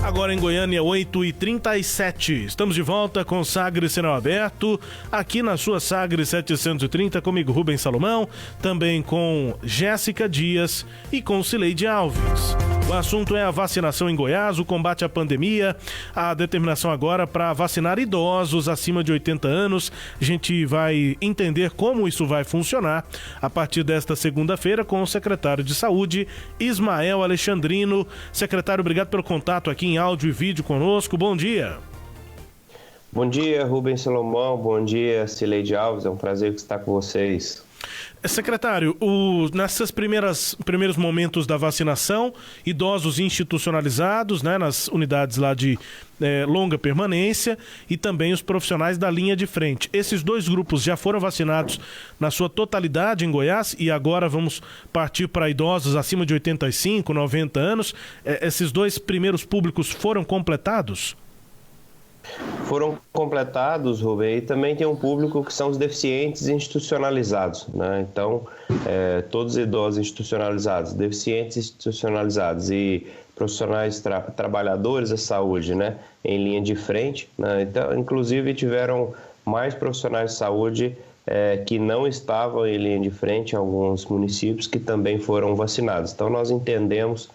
Agora em Goiânia, 8h37. Estamos de volta com Sagres Sinal Aberto, aqui na sua Sagres 730, comigo Rubens Salomão, também com Jéssica Dias e com Cileide Alves. O assunto é a vacinação em Goiás, o combate à pandemia, a determinação agora para vacinar idosos acima de 80 anos. A gente vai entender como isso vai funcionar a partir desta segunda-feira com o secretário de Saúde, Ismael Alexandrino. Secretário, obrigado pelo contato aqui em áudio e vídeo conosco. Bom dia. Bom dia, Rubens Salomão. Bom dia, Cileide Alves. É um prazer estar com vocês. Secretário, nesses primeiros momentos da vacinação, idosos institucionalizados, né, nas unidades lá de longa permanência e também os profissionais da linha de frente. Esses dois grupos já foram vacinados na sua totalidade em Goiás e agora vamos partir para idosos acima de 85, 90 anos. Esses dois primeiros públicos foram completados? Foram completados, Rubem, e também tem um público que são os deficientes institucionalizados, né? Então, todos os idosos institucionalizados, deficientes institucionalizados e profissionais trabalhadores da saúde, né, em linha de frente, né? Então, inclusive tiveram mais profissionais de saúde que não estavam em linha de frente em alguns municípios que também foram vacinados. Então, nós entendemos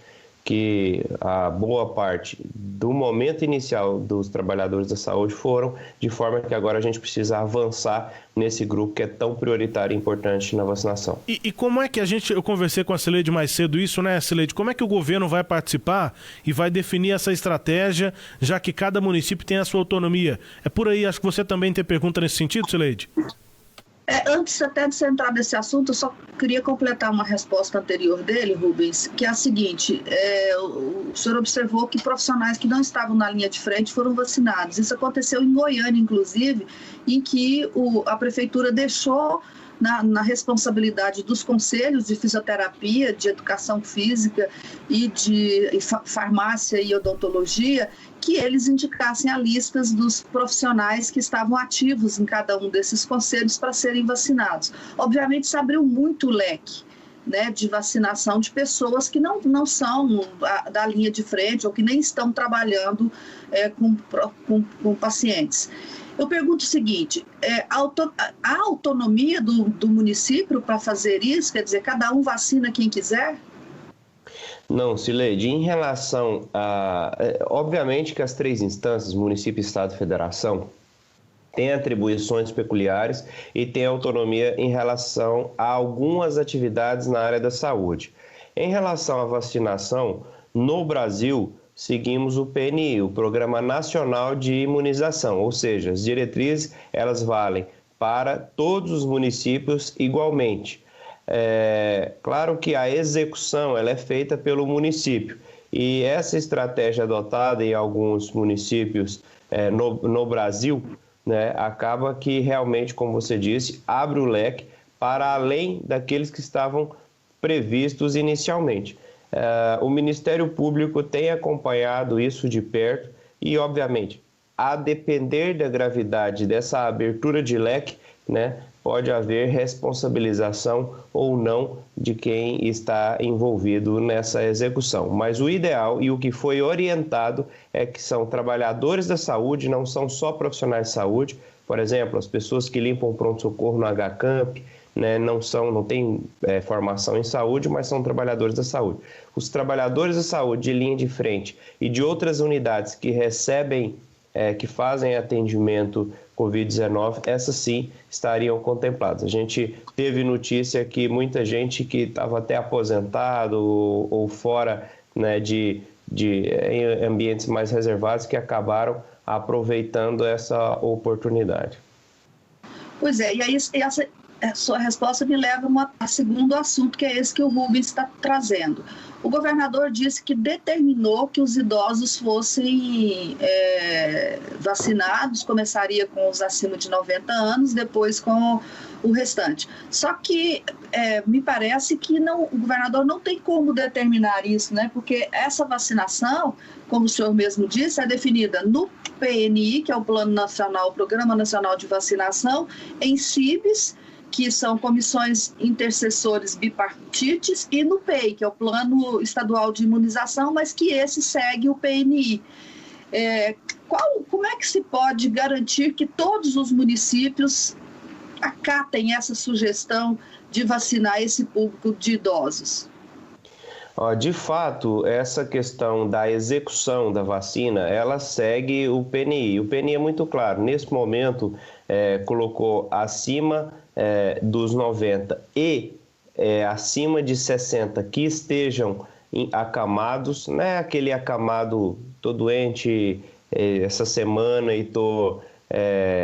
que a boa parte do momento inicial dos trabalhadores da saúde foram, de forma que agora a gente precisa avançar nesse grupo que é tão prioritário e importante na vacinação. E como é que eu conversei com a Cileide mais cedo isso, né, Cileide? Como é que o governo vai participar e vai definir essa estratégia, já que cada município tem a sua autonomia? É por aí, acho que você também tem pergunta nesse sentido, Cileide? Antes até de você entrar nesse assunto, eu só queria completar uma resposta anterior dele, Rubens, que é a seguinte: o senhor observou que profissionais que não estavam na linha de frente foram vacinados. Isso aconteceu em Goiânia, inclusive, em que a prefeitura deixou na responsabilidade dos conselhos de fisioterapia, de educação física e de farmácia e odontologia, que eles indicassem a listas dos profissionais que estavam ativos em cada um desses conselhos para serem vacinados. Obviamente, isso abriu muito o leque, né, de vacinação de pessoas que não são da linha de frente ou que nem estão trabalhando com pacientes. Eu pergunto o seguinte: a autonomia do município para fazer isso, quer dizer, cada um vacina quem quiser? Não, Cileide, em relação a... obviamente que as três instâncias, município, estado e federação, têm atribuições peculiares e têm autonomia em relação a algumas atividades na área da saúde. Em relação à vacinação, no Brasil, seguimos o PNI, o Programa Nacional de Imunização, ou seja, as diretrizes elas valem para todos os municípios igualmente. Claro que a execução ela é feita pelo município e essa estratégia adotada em alguns municípios no Brasil, né, acaba que realmente, como você disse, abre o leque para além daqueles que estavam previstos inicialmente. O Ministério Público tem acompanhado isso de perto e, obviamente, a depender da gravidade dessa abertura de leque, né, pode haver responsabilização ou não de quem está envolvido nessa execução. Mas o ideal e o que foi orientado é que são trabalhadores da saúde, não são só profissionais de saúde. Por exemplo, as pessoas que limpam o pronto-socorro no HCamp, né, não têm formação em saúde, mas são trabalhadores da saúde. Os trabalhadores da saúde de linha de frente e de outras unidades que recebem, que fazem atendimento Covid-19, essas sim estariam contempladas. A gente teve notícia que muita gente que estava até aposentado ou fora, né, em ambientes mais reservados, que acabaram aproveitando essa oportunidade. Pois é, e aí a sua resposta me leva a segundo assunto, que é esse que o Rubens está trazendo. O governador disse que determinou que os idosos fossem vacinados, começaria com os acima de 90 anos, depois com o restante. Só que me parece que o governador não tem como determinar isso, né? Porque essa vacinação, como o senhor mesmo disse, é definida no PNI, que é o Plano Nacional, o Programa Nacional de Vacinação, em CIBs, que são comissões intercessores bipartites, e no PEI, que é o Plano Estadual de Imunização, mas que esse segue o PNI. Como é que se pode garantir que todos os municípios acatem essa sugestão de vacinar esse público de idosos? De fato, essa questão da execução da vacina, ela segue o PNI. O PNI é muito claro, nesse momento colocou acima dos 90 e acima de 60 que estejam acamados, não é aquele acamado, tô doente essa semana e tô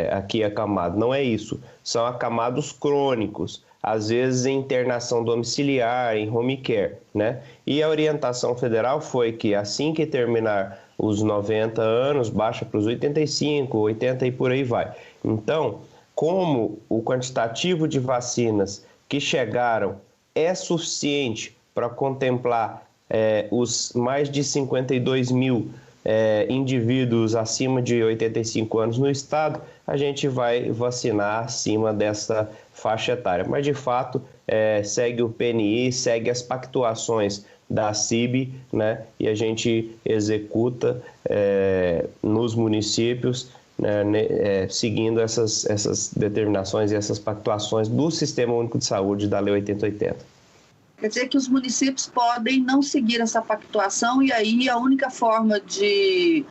aqui acamado, não é isso, são acamados crônicos, às vezes em internação domiciliar, em home care, né? E a orientação federal foi que assim que terminar os 90 anos, baixa para os 85, 80 e por aí vai. Então, como o quantitativo de vacinas que chegaram é suficiente para contemplar os mais de 52 mil indivíduos acima de 85 anos no estado, a gente vai vacinar acima dessa faixa etária. Mas, de fato, segue o PNI, segue as pactuações da CIB, né? E a gente executa nos municípios, né, seguindo essas determinações e essas pactuações do Sistema Único de Saúde da Lei 8080. Quer dizer que os municípios podem não seguir essa pactuação e aí a única forma de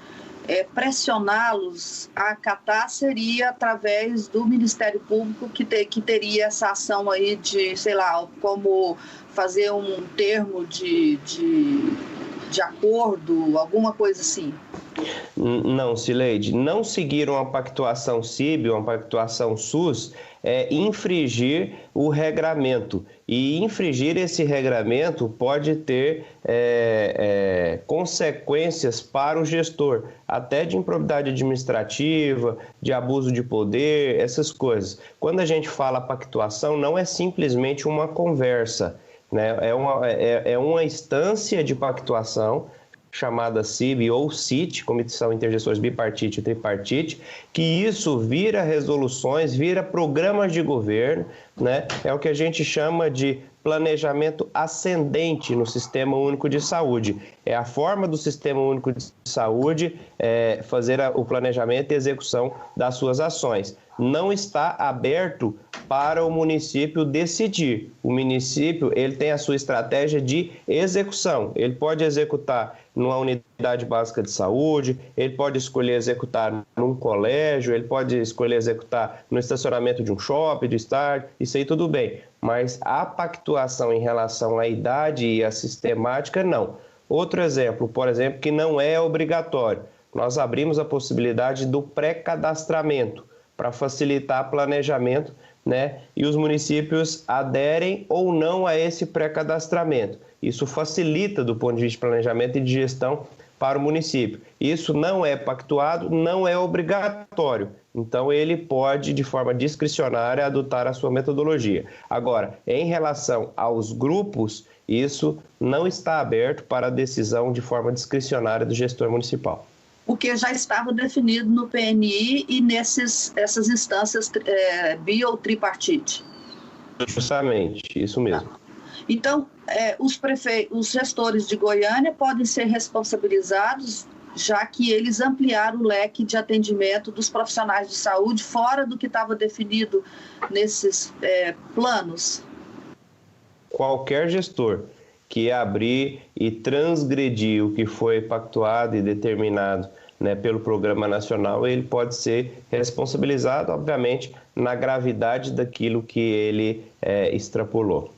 pressioná-los a acatar seria através do Ministério Público, que teria essa ação aí de, sei lá, como fazer um termo de acordo, alguma coisa assim. Não, Cileide, não seguir uma pactuação CIB, uma pactuação SUS, é infringir o regramento. E infringir esse regramento pode ter consequências para o gestor, até de improbidade administrativa, de abuso de poder, essas coisas. Quando a gente fala pactuação, não é simplesmente uma conversa, né? É uma instância de pactuação chamada CIB ou CIT, Comissão Intergestores Bipartite e Tripartite, que isso vira resoluções, vira programas de governo, né? É o que a gente chama de planejamento ascendente no Sistema Único de Saúde. É a forma do Sistema Único de Saúde fazer o planejamento e execução das suas ações. Não está aberto para o município decidir. O município ele tem a sua estratégia de execução. Ele pode executar numa unidade básica de saúde, ele pode escolher executar num colégio, ele pode escolher executar no estacionamento de um shopping, de estádio, isso aí tudo bem. Mas a pactuação em relação à idade e à sistemática, não. Outro exemplo, por exemplo, que não é obrigatório. Nós abrimos a possibilidade do pré-cadastramento para facilitar planejamento, né? E os municípios aderem ou não a esse pré-cadastramento. Isso facilita do ponto de vista de planejamento e de gestão para o município. Isso não é pactuado, não é obrigatório. Então, ele pode, de forma discricionária, adotar a sua metodologia. Agora, em relação aos grupos, isso não está aberto para decisão de forma discricionária do gestor municipal. O que já estava definido no PNI e essas instâncias bi ou tripartite. Justamente, isso mesmo. Então, os gestores de Goiânia podem ser responsabilizados, já que eles ampliaram o leque de atendimento dos profissionais de saúde fora do que estava definido nesses planos? Qualquer gestor que abrir e transgredir o que foi pactuado e determinado, né, pelo Programa Nacional, ele pode ser responsabilizado, obviamente, na gravidade daquilo que ele extrapolou.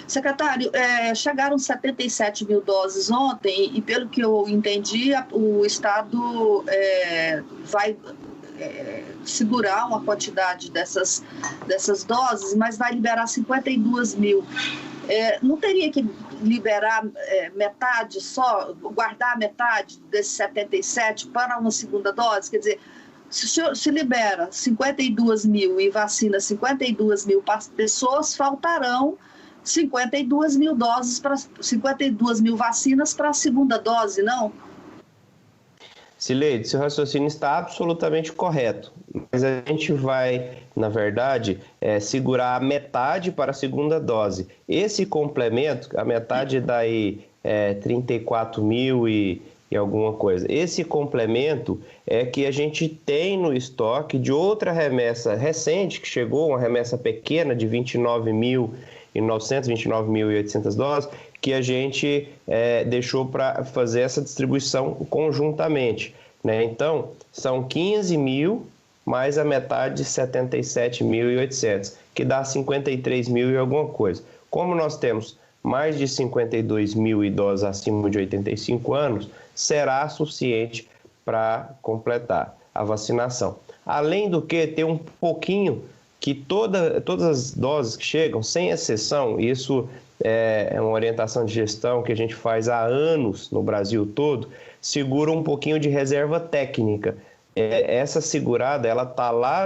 Secretário, chegaram 77 mil doses ontem e, pelo que eu entendi, o Estado vai segurar uma quantidade dessas doses, mas vai liberar 52 mil. Não teria que liberar metade só, guardar metade desses 77 para uma segunda dose? Quer dizer, se libera 52 mil e vacina 52 mil pessoas, faltarão 52 mil doses, 52 mil vacinas para a segunda dose, não? Sileide, seu raciocínio está absolutamente correto, mas a gente vai, na verdade, segurar a metade para a segunda dose. Esse complemento, a metade dá aí 34 mil e alguma coisa. Esse complemento é que a gente tem no estoque de outra remessa recente, que chegou, uma remessa pequena de 29.900, 29.800 doses, que a gente deixou para fazer essa distribuição conjuntamente, né? Então, são 15 mil mais a metade de 77.800, que dá 53 mil e alguma coisa. Como nós temos mais de 52 mil idosos acima de 85 anos, será suficiente para completar a vacinação. Além do que, tem um pouquinho que todas as doses que chegam, sem exceção, isso é uma orientação de gestão que a gente faz há anos no Brasil todo, segura um pouquinho de reserva técnica. Essa segurada, ela está lá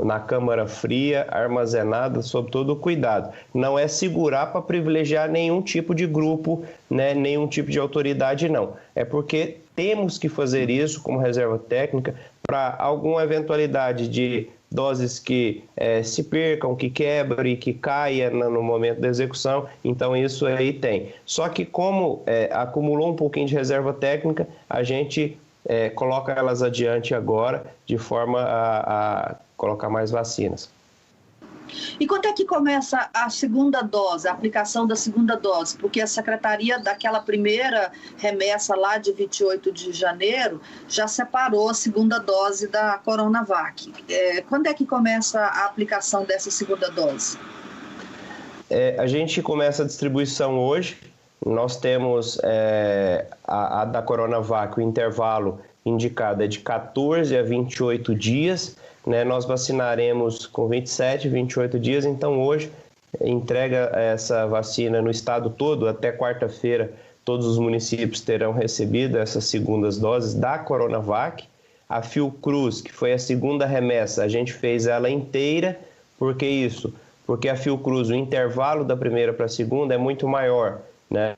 na câmara fria, armazenada sob todo o cuidado. Não é segurar para privilegiar nenhum tipo de grupo, né, nenhum tipo de autoridade, não. É porque temos que fazer isso como reserva técnica para alguma eventualidade de doses que se percam, que quebrem, que caia no momento da execução. Então, isso aí tem. Só que como acumulou um pouquinho de reserva técnica, a gente coloca elas adiante agora, de forma a colocar mais vacinas. E quando é que começa a segunda dose, a aplicação da segunda dose? Porque a Secretaria, daquela primeira remessa lá de 28 de janeiro, já separou a segunda dose da Coronavac. Quando é que começa a aplicação dessa segunda dose? A gente começa a distribuição hoje. Nós temos a da Coronavac, o intervalo indicado é de 14 a 28 dias, né? Nós vacinaremos com 27, 28 dias, então hoje entrega essa vacina no estado todo. Até quarta-feira todos os municípios terão recebido essas segundas doses da Coronavac. A Fiocruz, que foi a segunda remessa, a gente fez ela inteira. Por que isso? Porque a Fiocruz, o intervalo da primeira para a segunda é muito maior, né?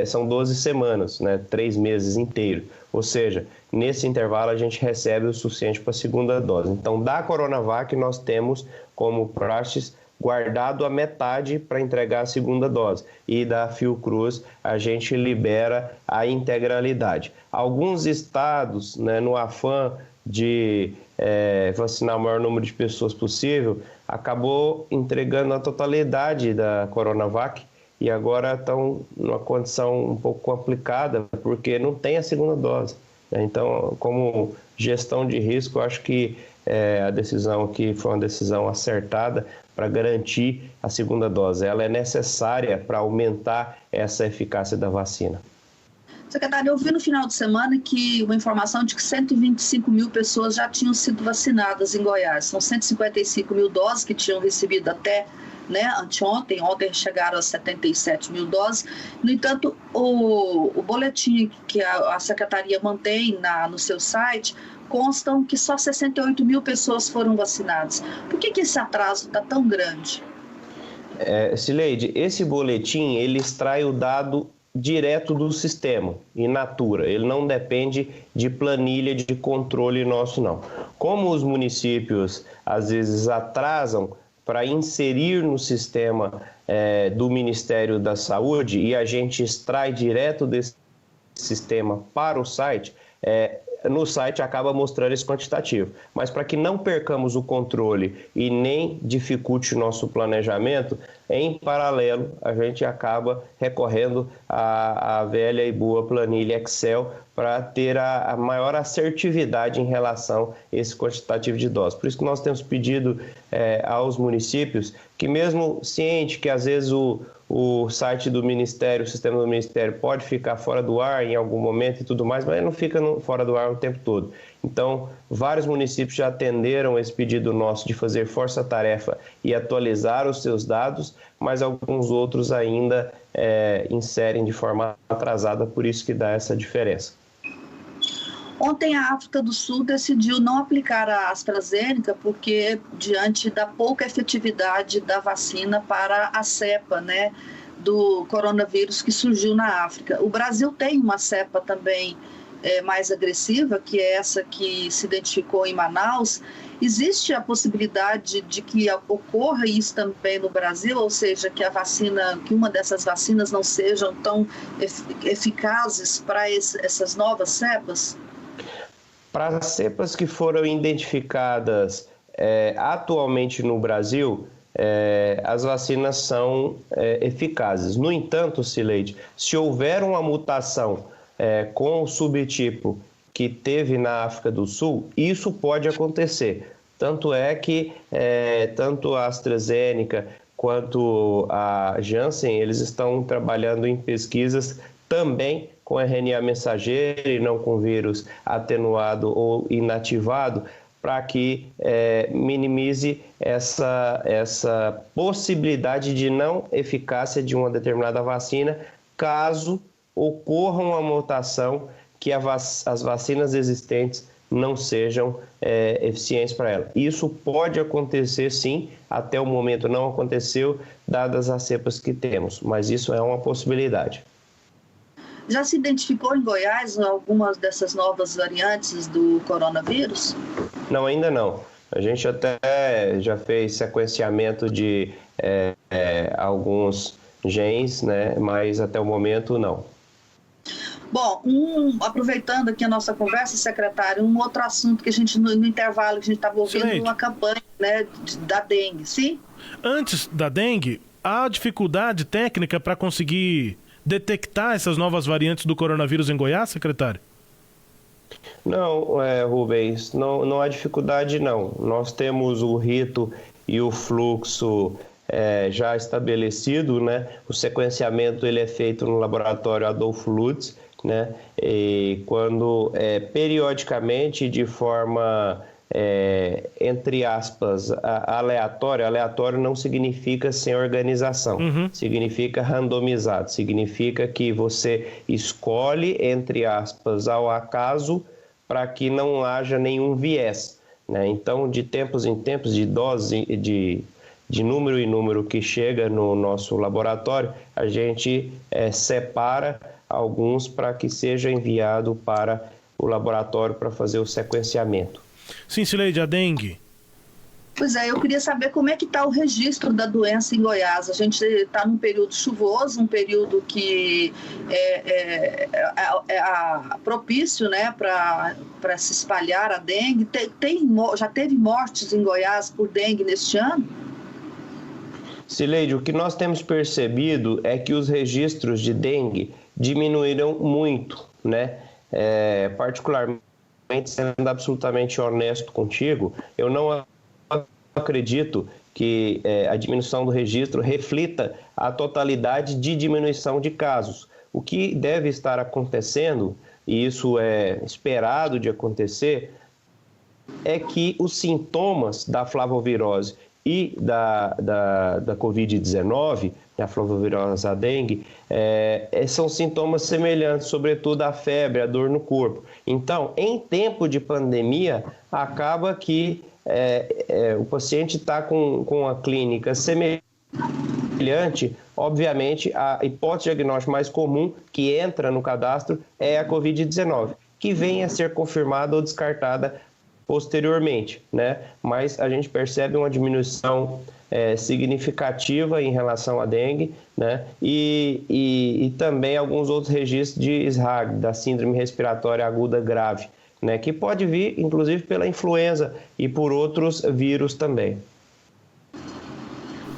São 12 semanas, né? 3 meses inteiros. Ou seja, nesse intervalo a gente recebe o suficiente para a segunda dose. Então, da Coronavac nós temos como praxis guardado a metade para entregar a segunda dose. E da Fiocruz a gente libera a integralidade. Alguns estados, né, no afã de vacinar o maior número de pessoas possível, acabou entregando a totalidade da Coronavac, e agora estão numa condição um pouco complicada, porque não tem a segunda dose. Então, como gestão de risco, eu acho que a decisão aqui foi uma decisão acertada para garantir a segunda dose. Ela é necessária para aumentar essa eficácia da vacina. Secretário, eu vi no final de semana que uma informação de que 125 mil pessoas já tinham sido vacinadas em Goiás. São 155 mil doses que tinham recebido até anteontem. Ontem chegaram a 77 mil doses. No entanto, o boletim que a Secretaria mantém no seu site constam que só 68 mil pessoas foram vacinadas. Por que esse atraso está tão grande? Sileide, esse boletim ele extrai o dado direto do sistema, in natura. Ele não depende de planilha de controle nosso, não. Como os municípios às vezes atrasam para inserir no sistema do Ministério da Saúde e a gente extrai direto desse sistema para o site, no site acaba mostrando esse quantitativo. Mas para que não percamos o controle e nem dificulte o nosso planejamento, em paralelo a gente acaba recorrendo à velha e boa planilha Excel para ter a maior assertividade em relação a esse quantitativo de doses. Por isso que nós temos pedido aos municípios que, mesmo ciente que às vezes o site do Ministério, o sistema do Ministério pode ficar fora do ar em algum momento e tudo mais, mas não fica fora do ar o tempo todo. Então, vários municípios já atenderam esse pedido nosso de fazer força-tarefa e atualizar os seus dados, mas alguns outros ainda inserem de forma atrasada, por isso que dá essa diferença. Ontem a África do Sul decidiu não aplicar a AstraZeneca porque diante da pouca efetividade da vacina para a cepa, do coronavírus que surgiu na África. O Brasil tem uma cepa também mais agressiva, que é essa que se identificou em Manaus. Existe a possibilidade de que ocorra isso também no Brasil, ou seja, que uma dessas vacinas não sejam tão eficazes para essas novas cepas? Para as cepas que foram identificadas atualmente no Brasil, as vacinas são eficazes. No entanto, Cileide, se houver uma mutação com o subtipo que teve na África do Sul, isso pode acontecer. Tanto é que tanto a AstraZeneca quanto a Janssen, eles estão trabalhando em pesquisas também com RNA mensageiro e não com vírus atenuado ou inativado, para que minimize essa possibilidade de não eficácia de uma determinada vacina, caso ocorra uma mutação que as vacinas existentes não sejam eficientes para ela. Isso pode acontecer sim, até o momento não aconteceu, dadas as cepas que temos, mas isso é uma possibilidade. Já se identificou em Goiás algumas dessas novas variantes do coronavírus? Não, ainda não. A gente até já fez sequenciamento de alguns genes, né? Mas até o momento não. Bom, aproveitando aqui a nossa conversa, secretário, um outro assunto que a gente, no intervalo, que a gente estava ouvindo uma campanha, né, da dengue, sim? Antes da dengue, há dificuldade técnica para conseguir detectar essas novas variantes do coronavírus em Goiás, secretário? Não, Rubens, não há dificuldade não. Nós temos o rito e o fluxo já estabelecido, né? O sequenciamento ele é feito no laboratório Adolfo Lutz, né? E quando periodicamente, de forma entre aspas aleatório não significa sem organização, significa randomizado, significa que você escolhe, entre aspas, ao acaso, para que não haja nenhum viés, né? Então, de tempos em tempos, de dose, de número em número que chega no nosso laboratório, a gente separa alguns para que seja enviado para o laboratório para fazer o sequenciamento. Sim, Cileide, a dengue. Pois eu queria saber como é que está o registro da doença em Goiás. A gente está num período chuvoso, um período que propício, né, para se espalhar a dengue. Já teve mortes em Goiás por dengue neste ano? Cileide, o que nós temos percebido é que os registros de dengue diminuíram muito, né? Particularmente, sendo absolutamente honesto contigo, eu não acredito que a diminuição do registro reflita a totalidade de diminuição de casos. O que deve estar acontecendo, e isso é esperado de acontecer, é que os sintomas da flavivirose e da Covid-19, a flavivirose, a dengue, são sintomas semelhantes, sobretudo a febre, a dor no corpo. Então, em tempo de pandemia, acaba que o paciente está com a clínica semelhante. Obviamente, a hipótese diagnóstica mais comum que entra no cadastro é a Covid-19, que vem a ser confirmada ou descartada posteriormente, né? Mas a gente percebe uma diminuição significativa em relação à dengue, né? E também alguns outros registros de SRAG, da síndrome respiratória aguda grave, né? Que pode vir, inclusive, pela influenza e por outros vírus também.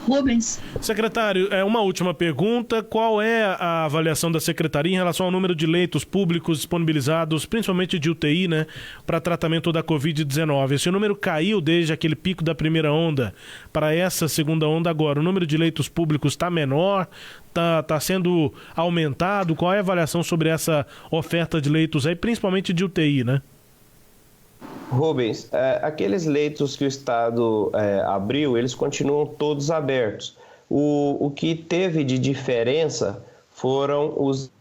Rubens. Secretário, uma última pergunta. Qual é a avaliação da Secretaria em relação ao número de leitos públicos disponibilizados, principalmente de UTI, né, para tratamento da Covid-19? Esse número caiu desde aquele pico da primeira onda para essa segunda onda agora. O número de leitos públicos está menor? Está sendo aumentado? Qual é a avaliação sobre essa oferta de leitos aí, principalmente de UTI, né? Rubens, aqueles leitos que o Estado abriu, eles continuam todos abertos. O que teve de diferença foram os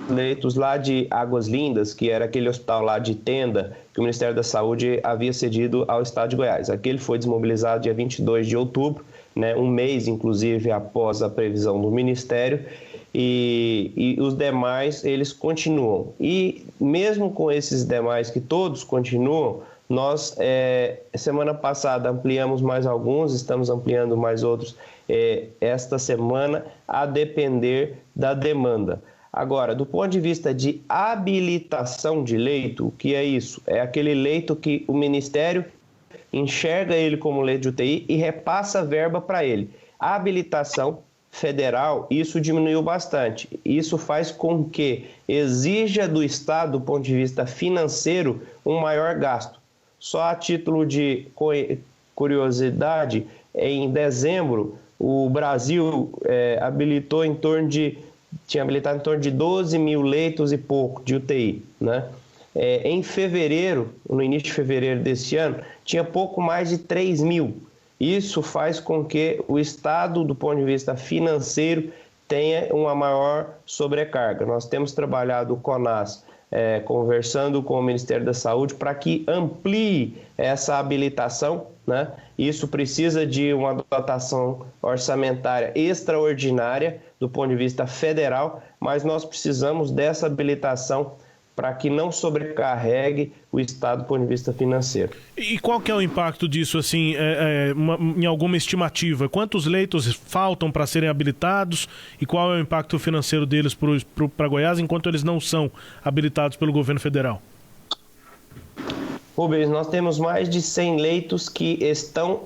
leitos lá de Águas Lindas, que era aquele hospital lá de tenda que o Ministério da Saúde havia cedido ao Estado de Goiás. Aquele foi desmobilizado dia 22 de outubro, né, um mês, inclusive, após a previsão do Ministério, e os demais, eles continuam. E mesmo com esses demais que todos continuam, nós, semana passada, ampliamos mais alguns, estamos ampliando mais outros esta semana, a depender da demanda. Agora, do ponto de vista de habilitação de leito, o que é isso? É aquele leito que o Ministério enxerga ele como leito de UTI e repassa a verba para ele. A habilitação federal, isso diminuiu bastante. Isso faz com que exija do Estado, do ponto de vista financeiro, um maior gasto. Só a título de curiosidade, em dezembro, o Brasil tinha habilitado em torno de 12 mil leitos e pouco de UTI, né? Em fevereiro, no início de fevereiro desse ano, tinha pouco mais de 3 mil. Isso faz com que o Estado, do ponto de vista financeiro, tenha uma maior sobrecarga. Nós temos trabalhado o CONAS, conversando com o Ministério da Saúde para que amplie essa habilitação, né? Isso precisa de uma dotação orçamentária extraordinária do ponto de vista federal, mas nós precisamos dessa habilitação para que não sobrecarregue o Estado do ponto de vista financeiro. E qual que é o impacto disso, assim, em alguma estimativa? Quantos leitos faltam para serem habilitados e qual é o impacto financeiro deles para Goiás enquanto eles não são habilitados pelo governo federal? Rubens, nós temos mais de 100 leitos que estão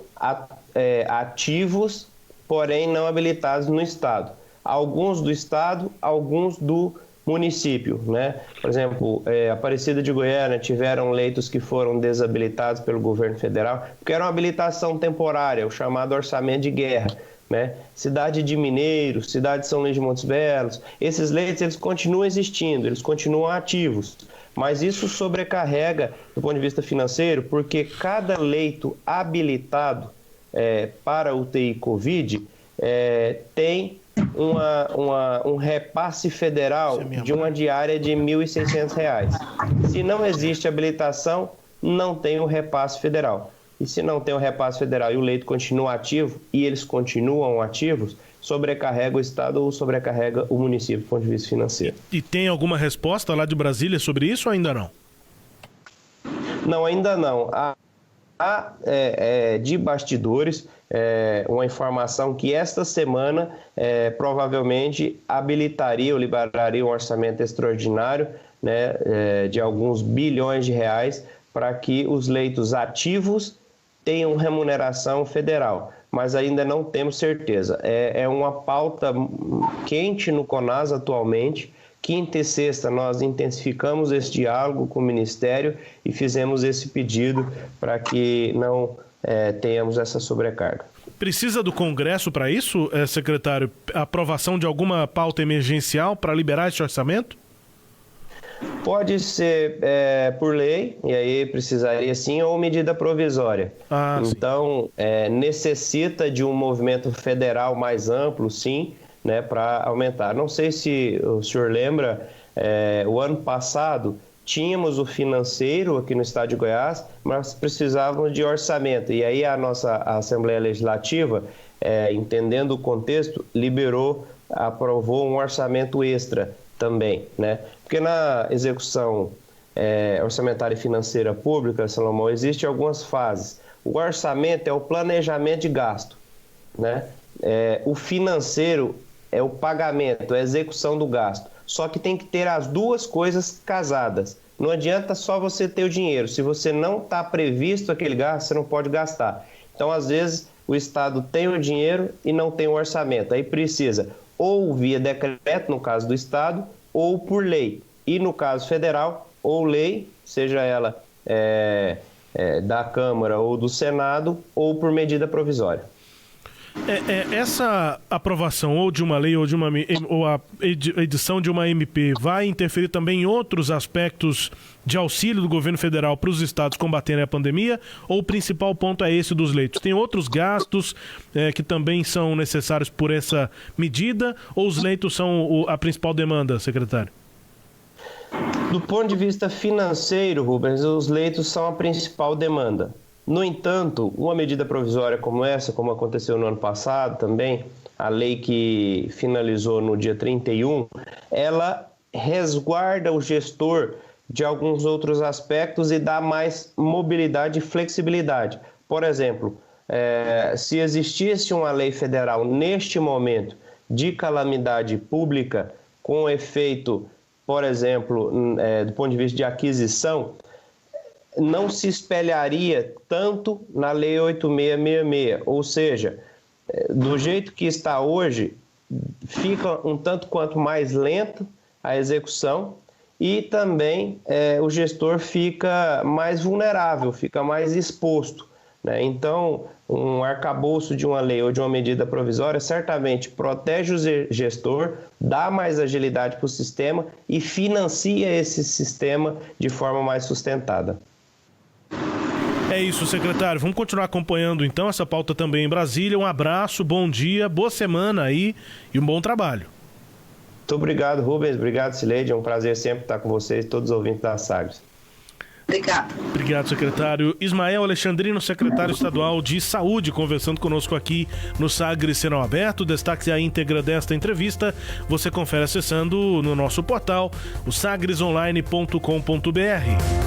ativos, porém não habilitados no Estado. Alguns do Estado, alguns do município, né? Por exemplo, Aparecida de Goiânia tiveram leitos que foram desabilitados pelo governo federal, porque era uma habilitação temporária, o chamado orçamento de guerra, né? Cidade de Mineiros, cidade de São Luís de Montes Belos, esses leitos eles continuam existindo, eles continuam ativos, mas isso sobrecarrega do ponto de vista financeiro, porque cada leito habilitado para UTI Covid tem um repasse federal de uma diária de R$ 1.600. Se não existe habilitação, não tem o repasse federal. E se não tem o repasse federal e o leito continua ativo, e eles continuam ativos, sobrecarrega o Estado ou sobrecarrega o município do ponto de vista financeiro. E tem alguma resposta lá de Brasília sobre isso ou ainda não? Não, ainda não. Há de bastidores uma informação que esta semana provavelmente habilitaria ou liberaria um orçamento extraordinário, né, de alguns bilhões de reais para que os leitos ativos tenham remuneração federal, mas ainda não temos certeza. É uma pauta quente no CONAS atualmente. Quinta e sexta nós intensificamos esse diálogo com o Ministério e fizemos esse pedido para que não tenhamos essa sobrecarga. Precisa do Congresso para isso, secretário? Aprovação de alguma pauta emergencial para liberar esse orçamento? Pode ser por lei, e aí precisaria sim, ou medida provisória. Então, necessita de um movimento federal mais amplo, sim, né, para aumentar. Não sei se o senhor lembra, o ano passado tínhamos o financeiro aqui no estado de Goiás, mas precisávamos de orçamento. E aí a nossa Assembleia Legislativa, entendendo o contexto, aprovou um orçamento extra também, né? Porque na execução orçamentária e financeira pública, Salomão, existem algumas fases. O orçamento é o planejamento de gasto, né? O financeiro é o pagamento, é a execução do gasto. Só que tem que ter as duas coisas casadas. Não adianta só você ter o dinheiro. Se você não está previsto aquele gasto, você não pode gastar. Então, às vezes, o Estado tem o dinheiro e não tem o orçamento. Aí precisa ou via decreto, no caso do Estado, ou por lei. E no caso federal, ou lei, seja ela da Câmara ou do Senado, ou por medida provisória. Essa aprovação ou de uma lei ou a edição de uma MP vai interferir também em outros aspectos de auxílio do governo federal para os estados combaterem a pandemia, ou o principal ponto é esse dos leitos? Tem outros gastos que também são necessários por essa medida, ou os leitos são a principal demanda, secretário? Do ponto de vista financeiro, Rubens, os leitos são a principal demanda. No entanto, uma medida provisória como essa, como aconteceu no ano passado também, a lei que finalizou no dia 31, ela resguarda o gestor de alguns outros aspectos e dá mais mobilidade e flexibilidade. Por exemplo, se existisse uma lei federal neste momento de calamidade pública com efeito, por exemplo, do ponto de vista de aquisição, não se espelharia tanto na Lei 8666, ou seja, do jeito que está hoje, fica um tanto quanto mais lento a execução e também o gestor fica mais vulnerável, fica mais exposto, né? Então, um arcabouço de uma lei ou de uma medida provisória certamente protege o gestor, dá mais agilidade para o sistema e financia esse sistema de forma mais sustentada. É isso, secretário. Vamos continuar acompanhando, então, essa pauta também em Brasília. Um abraço, bom dia, boa semana aí e um bom trabalho. Muito obrigado, Rubens. Obrigado, Cileide. É um prazer sempre estar com vocês, todos os ouvintes da Sagres. Obrigado, secretário. Ismael Alexandrino, secretário estadual de Saúde, conversando conosco aqui no Sagres Sinal Aberto. Destaque a íntegra desta entrevista você confere acessando no nosso portal, o sagresonline.com.br.